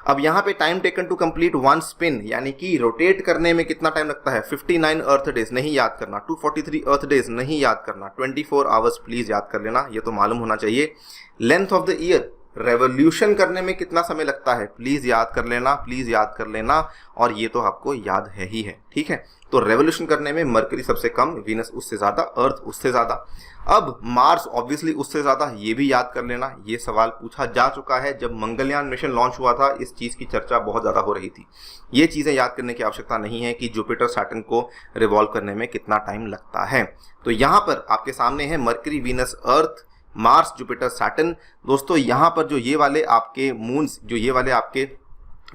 S1: अब यहाँ पे time taken to complete one spin, यानी कि रोटेट करने में कितना टाइम लगता है, 59 अर्थ डेज नहीं याद करना, 243 अर्थ डेज नहीं याद करना, 24 आवर्स प्लीज याद कर लेना, ये तो मालूम होना चाहिए। Length of the year, revolution करने में कितना समय लगता है, प्लीज याद कर लेना, प्लीज याद कर लेना, और ये तो आपको याद है ही है। ठीक है, तो रेवोल्यूशन करने में मरकरी सबसे कम, वीनस उससे ज्यादा, अर्थ उससे ज्यादा। अब मार्स ऑब्वियसली उससे ज्यादा, ये भी याद कर लेना, ये सवाल पूछा जा चुका है। जब मंगलयान मिशन लॉन्च हुआ था इस चीज की चर्चा बहुत ज्यादा हो रही थी। ये चीजें याद करने की आवश्यकता नहीं है कि जुपिटर सैटर्न को रिवॉल्व करने में कितना टाइम लगता है। तो यहाँ पर आपके सामने है mercury, Venus, Earth, Mars, Jupiter, Saturn. दोस्तों यहाँ पर जो ये वाले आपके मून्स, जो ये वाले आपके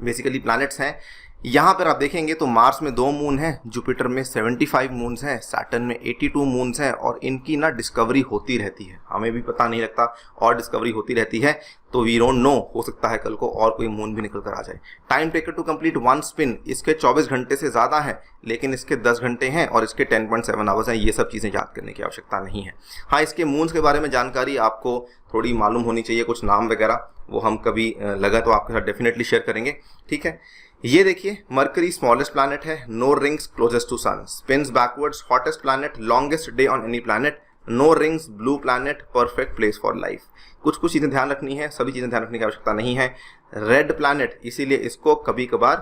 S1: बेसिकली प्लैनेट्स हैं, यहाँ पर आप देखेंगे तो मार्स में 2 मून हैं, जुपिटर में 75 मून्स हैं, सैटर्न में 82 मून्स हैं, और इनकी ना डिस्कवरी होती रहती है, हमें भी पता नहीं लगता, और डिस्कवरी होती रहती है। तो वी डोंट नो, हो सकता है कल को और कोई मून भी निकल कर आ जाए। Time taken to complete one spin, इसके 24 घंटे से ज़्यादा है, लेकिन इसके 10 घंटे हैं और इसके 10.7 आवर्स हैं। ये सब चीज़ें याद करने की आवश्यकता नहीं है। हाँ, इसके मून्स के बारे में जानकारी आपको थोड़ी मालूम होनी चाहिए, कुछ नाम वगैरह, वो हम कभी लगा तो आपके साथ डेफिनेटली शेयर करेंगे। ठीक है, ये देखिए, मरकरी स्मॉलेस्ट प्लैनेट है, no rings, closest to sun, spins backwards, hottest planet, longest day on any planet, no rings, blue planet, perfect place for life. कुछ कुछ चीजें ध्यान रखनी है, सभी चीजें ध्यान रखने की आवश्यकता नहीं है। रेड प्लैनेट, इसीलिए इसको कभी कभार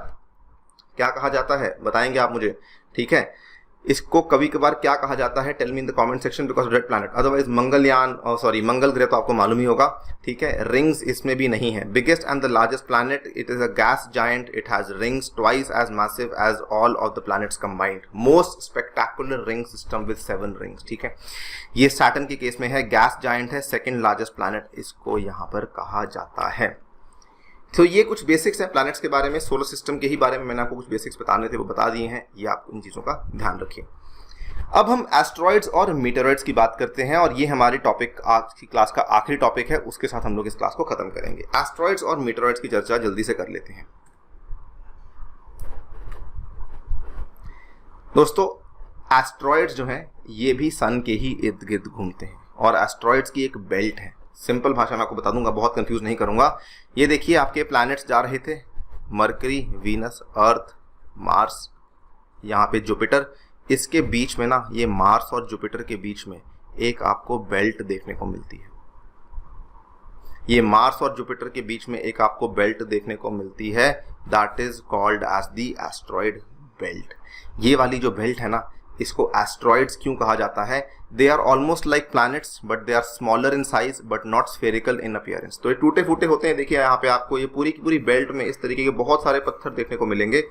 S1: क्या कहा जाता है, बताएंगे आप मुझे। ठीक है, इसको कभी कभार क्या कहा जाता है, tell me in the comment section, because red planet. Otherwise Mangalyaan, Mangal ग्रह तो आपको मालूम ही होगा। ठीक है, रिंग्स इसमें भी नहीं है। Biggest and the largest planet, it is a gas giant, it has rings twice as massive as all of the planets combined, most spectacular ring system with 7 rings. ठीक है, ये सैटर्न के केस में है, गैस जायंट है, second largest planet इसको यहाँ पर कहा जाता है। तो ये कुछ बेसिक्स हैं प्लैनेट्स के बारे में, सोलर सिस्टम के ही बारे में मैंने आपको कुछ बेसिक्स बताने थे, वो बता दिए हैं। ये आप इन चीज़ों का ध्यान रखिए। अब हम एस्ट्रॉइड्स और मीटेरॉइड्स की बात करते हैं, और ये हमारी टॉपिक, आज की क्लास का आखिरी टॉपिक है, उसके साथ हम लोग इस क्लास को खत्म करेंगे। एस्ट्रॉइड्स और मीटेरॉइड्स की चर्चा जल्दी से कर लेते हैं। दोस्तों, एस्ट्रॉइड्स जो हैं ये भी सन के ही इर्द गिर्द घूमते हैं, और एस्ट्रॉइड्स की एक बेल्ट है। सिंपल भाषा में आपको बता दूंगा, बहुत कंफ्यूज नहीं करूंगा। ये देखिए, आपके प्लैनेट्स जा रहे थे, मरकरी, वीनस, अर्थ, मार्स, यहाँ पे जुपिटर। इसके बीच में ना, ये मार्स और जुपिटर के बीच में एक आपको बेल्ट देखने को मिलती है। ये मार्स और जुपिटर के बीच में एक आपको बेल्ट देखने को मिलती है, that is called as the asteroid belt. ये वाली जो बेल्ट है ना, इसको एस्ट्रॉइड्स क्यों कहा जाता है? They are almost like planets but they are smaller in size but not spherical in appearance. तो ये टूटे फूटे होते हैं। देखिए यहाँ पे आपको ये पूरी की पूरी बेल्ट में इस तरीके के बहुत सारे पत्थर देखने को मिलेंगे।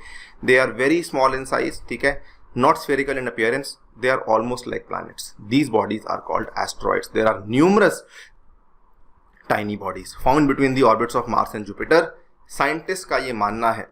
S1: They are very small in size, ठीक है, not spherical in appearance, they are almost like planets. These bodies are called asteroids. There are numerous tiny bodies found between the orbits of Mars and Jupiter। Scientist का ये मानना है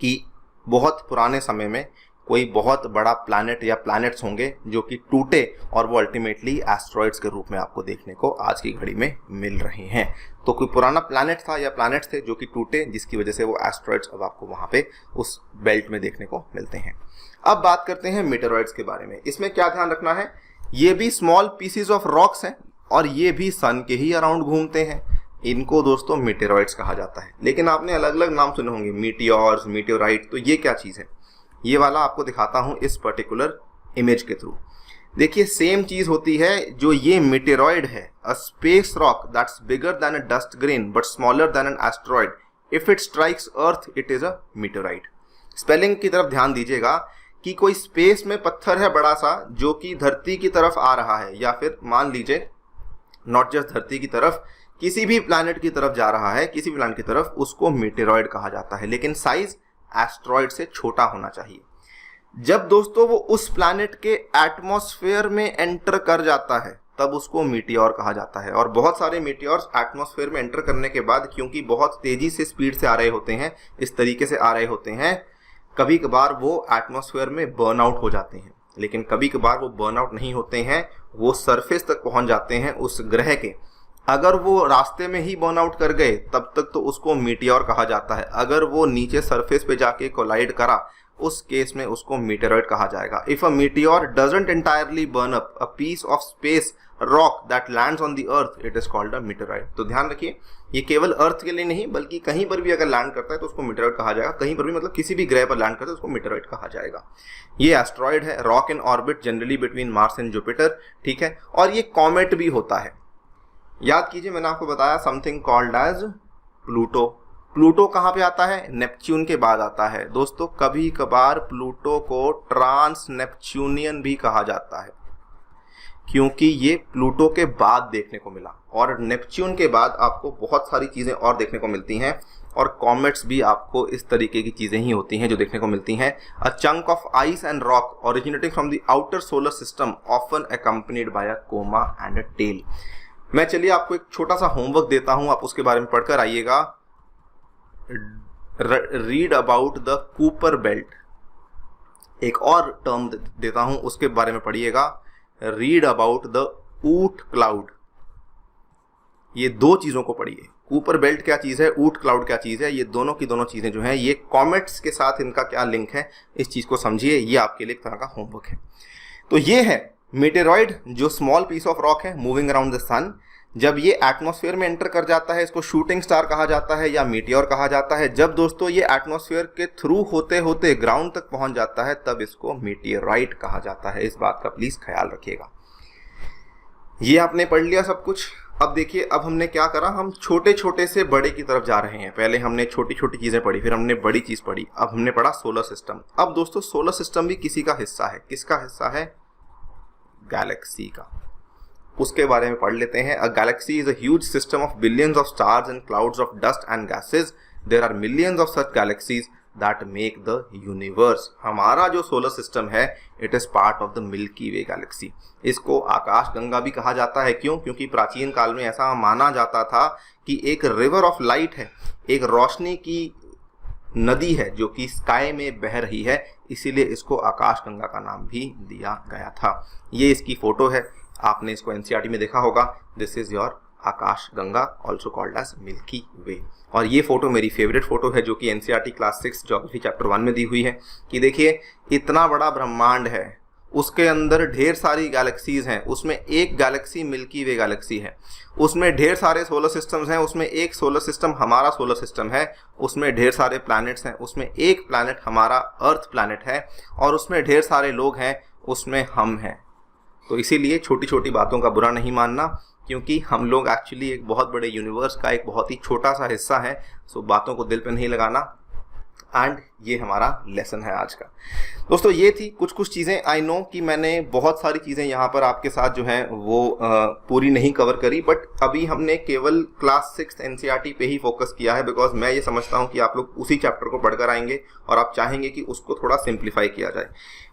S1: कि बहुत पुराने समय में कोई बहुत बड़ा प्लैनेट या प्लैनेट्स होंगे जो कि टूटे और वो अल्टीमेटली एस्ट्रॉइड्स के रूप में आपको देखने को आज की घड़ी में मिल रहे हैं। तो कोई पुराना प्लैनेट था या प्लैनेट्स थे जो कि टूटे, जिसकी वजह से वो एस्ट्रॉइड्स अब आपको वहाँ पे उस बेल्ट में देखने को मिलते हैं। अब बात करते हैं मीटेरॉइड्स के बारे में। इसमें क्या ध्यान रखना है, ये भी स्मॉल पीसीज ऑफ रॉक्स हैं और ये भी सन के ही अराउंड घूमते हैं। इनको दोस्तों मीटेरॉइड्स कहा जाता है। लेकिन आपने अलग अलग नाम सुने होंगे, मीटियोर्स, मीटियोराइट। तो ये क्या चीज़ है, ये वाला आपको दिखाता हूं इस पर्टिकुलर इमेज के थ्रू। देखिए सेम चीज होती है जो ये मीटेरॉइड है, a space rock that's bigger than a dust grain but smaller than an asteroid. If it strikes Earth it is a meteoroid. Spelling की तरफ ध्यान दीजिएगा कि कोई स्पेस में पत्थर है बड़ा सा जो कि धरती की तरफ आ रहा है, या फिर मान लीजिए नॉट जस्ट धरती की तरफ, किसी भी प्लैनेट की तरफ जा रहा है, किसी भी प्लैनेट की तरफ, उसको मीटेरॉइड कहा जाता है। लेकिन साइज एस्ट्रॉइड से छोटा होना चाहिए। जब दोस्तों वो उस प्लैनेट के एटमॉस्फेयर में एंटर कर जाता है तब उसको मीटियोर कहा जाता है। और बहुत सारे मीटियोर्स एटमॉस्फेयर में एंटर करने के बाद, क्योंकि बहुत तेजी से स्पीड से आ रहे होते हैं, इस तरीके से आ रहे होते हैं, कभी कभार वो एटमॉस्फेयर में बर्न आउट हो जाते हैं। लेकिन कभी कभार वो बर्न आउट नहीं होते हैं, वो सरफेस तक पहुंच जाते हैं उस ग्रह के, अगर वो रास्ते में ही बर्न आउट कर गए तब तक तो उसको मीटियोर कहा जाता है। अगर वो नीचे सरफेस पे जाके कोलाइड करा उस केस में उसको मीटेरॉइड कहा जाएगा। If a meteor doesn't entirely burn up a piece of space rock that lands on the Earth it is called a meteoroid. तो ध्यान रखिए, ये केवल अर्थ के लिए नहीं बल्कि कहीं पर भी अगर लैंड करता है तो उसको मीटेरॉइड कहा जाएगा। कहीं पर भी मतलब किसी भी ग्रह पर लैंड करता है तो उसको मीटेरॉइड कहा जाएगा। ये एस्ट्रॉइड है, rock in orbit generally between Mars and Jupiter, ठीक है। और ये कॉमेट भी होता है। याद कीजिए मैंने आपको बताया something called as Pluto. Pluto कहाँ पे आता है? नेपच्यून के बाद आता है। दोस्तों कभी कभार प्लूटो को ट्रांस नेपच्यूनियन भी कहा जाता है क्योंकि ये प्लूटो के बाद देखने को मिला, और नेपच्यून के बाद आपको बहुत सारी चीजें और देखने को मिलती हैं, और कॉमेट्स भी आपको इस तरीके की चीजें ही होती हैं जो देखने को मिलती हैं। A chunk of ice and rock originating from the outer solar system often accompanied by a coma and a tail. मैं चलिए आपको एक छोटा सा होमवर्क देता हूं, आप उसके बारे में पढ़कर आइएगा। Read about the Cooper belt. एक और टर्म देता हूं, उसके बारे में पढ़िएगा। रीड अबाउट द ऊट क्लाउड। ये दो चीजों को पढ़िए। कूपर बेल्ट क्या चीज है, ऊट क्लाउड क्या चीज है, ये दोनों की दोनों चीजें जो हैं ये कॉमेट्स के साथ इनका क्या लिंक है, इस चीज को समझिए। ये आपके लिए एक तरह का होमवर्क है। तो ये है मीटेरॉइड, जो स्मॉल पीस ऑफ रॉक है मूविंग अराउंड द सन। जब ये एटमॉस्फेयर में एंटर कर जाता है इसको शूटिंग स्टार कहा जाता है या मीटियोर कहा जाता है। जब दोस्तों ये एटमॉस्फेयर के थ्रू होते होते ग्राउंड तक पहुंच जाता है तब इसको मीटियोराइट कहा जाता है। इस बात का प्लीज ख्याल रखिएगा। ये आपने पढ़ लिया सब कुछ। अब देखिए, अब हमने क्या करा, हम छोटे छोटे से बड़े की तरफ जा रहे हैं। पहले हमने छोटी छोटी चीजें पढ़ी, फिर हमने बड़ी चीज पढ़ी, अब हमने पढ़ा सोलर सिस्टम। अब दोस्तों सोलर सिस्टम भी किसी का हिस्सा है। किसका हिस्सा है? गैलेक्सी का। उसके बारे में पढ़ लेते हैं। A galaxy is a huge system of billions of stars and clouds of dust and gases. There are millions of such galaxies that make the universe. हमारा जो सोलर सिस्टम है it is part of the Milky Way galaxy. इसको आकाश गंगा भी कहा जाता है। क्यों? क्योंकि प्राचीन काल में ऐसा माना जाता था कि एक रिवर ऑफ लाइट है, एक रोशनी की नदी है जो कि स्काई में बह रही है, इसीलिए इसको आकाश गंगा का नाम भी दिया गया था। ये इसकी फोटो है, आपने इसको एनसीईआरटी में देखा होगा। This is your Akash Ganga, also called as Milky Way. और ये फोटो मेरी फेवरेट फोटो है जो कि एनसीईआरटी क्लास 6 ज्योग्राफी चैप्टर 1 में दी हुई है। कि देखिए इतना बड़ा ब्रह्मांड है, उसके अंदर ढेर सारी गैलेक्सीज हैं, उसमें एक गैलेक्सी मिल्की वे गैलेक्सी है, उसमें ढेर सारे सोलर सिस्टम्स हैं, उसमें एक सोलर सिस्टम हमारा सोलर सिस्टम है, उसमें ढेर सारे प्लैनेट्स हैं, उसमें एक प्लैनेट हमारा अर्थ प्लैनेट है, और उसमें ढेर सारे लोग हैं, उसमें हम हैं। तो इसीलिए छोटी छोटी बातों का बुरा नहीं मानना, क्योंकि हम लोग एक्चुअली एक बहुत बड़े यूनिवर्स का एक बहुत ही छोटा सा हिस्सा है। सो बातों को दिल पे नहीं लगाना। एंड ये हमारा लेसन है आज का। दोस्तों ये थी कुछ चीज़ें। आई नो कि मैंने बहुत सारी चीज़ें यहाँ पर आपके साथ जो हैं वो पूरी नहीं कवर करी, बट अभी हमने केवल क्लास 6 एनसीईआरटी पे ही फोकस किया है, बिकॉज मैं ये समझता हूँ कि आप लोग उसी चैप्टर को पढ़कर आएंगे और आप चाहेंगे कि उसको थोड़ा सिंप्लीफाई किया जाए।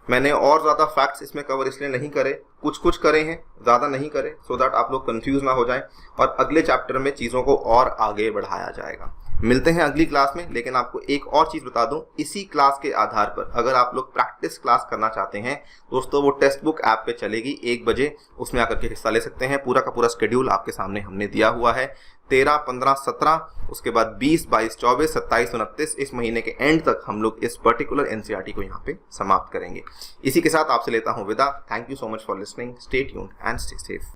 S1: मैंने और ज़्यादा फैक्ट्स इसमें कवर इसलिए नहीं करे, कुछ करे हैं, ज़्यादा नहीं करे, सो दैट आप लोग कंफ्यूज ना हो जाएं और अगले चैप्टर में चीज़ों को और आगे बढ़ाया जाएगा। मिलते हैं अगली क्लास में। लेकिन आपको एक और चीज़ बता दूं, इसी क्लास के आधार पर अगर आप लोग प्रैक्टिस क्लास करना चाहते हैं दोस्तों, वो टेक्स्ट बुक ऐप पे चलेगी 1 बजे, उसमें आकर के हिस्सा ले सकते हैं। पूरा का पूरा शेड्यूल आपके सामने हमने दिया हुआ है। 13, 15, 17, उसके बाद 20, 22, 24, 27, 29 इस महीने के एंड तक हम लोग इस पर्टिकुलर एनसीईआरटी को यहाँ पे समाप्त करेंगे। इसी के साथ आपसे लेता हूँ विदा। Thank you so much for listening. Stay tuned and stay safe.